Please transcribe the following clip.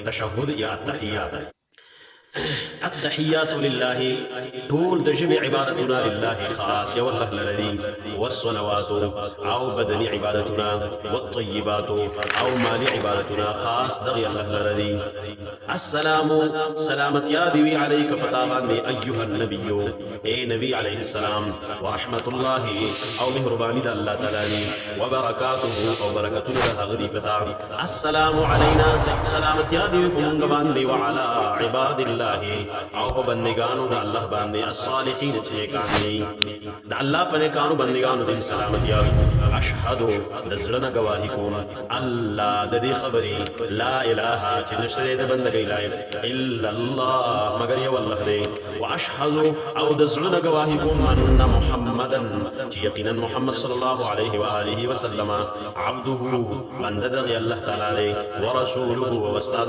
تشهد یا التحیات. التحيات لله طول دجب عبادتنا لله خاص يا والله للذي والصلوات أو بدني عبادتنا والطيبات أو مال عبادتنا خاص دغي الله للذي. السلام سلامت يا ديوي عليك فتابعني أيها النبي اي نبي عليه السلام ورحمة الله أو مهرباني دا الله تعالى وبركاته أو بركة غدي بتا. السلام علينا سلامت يا ديوي كمانغبان وعلى عباد الله او په بندگانو د الله باندې الصالحین چې کاني د الله په کانو بندگانو د سلامتی او اشهد د زړه گواهی کوم الله د دې خبري لا اله چې نشته د بندګۍ لایق الا الله مگر یو الله دی واشهد او د زړه گواهی کوم ان محمدن چې یقینا محمد صلی الله علیه و آله وسلم عبده بنده د الله تعالی ورسوله واستاذ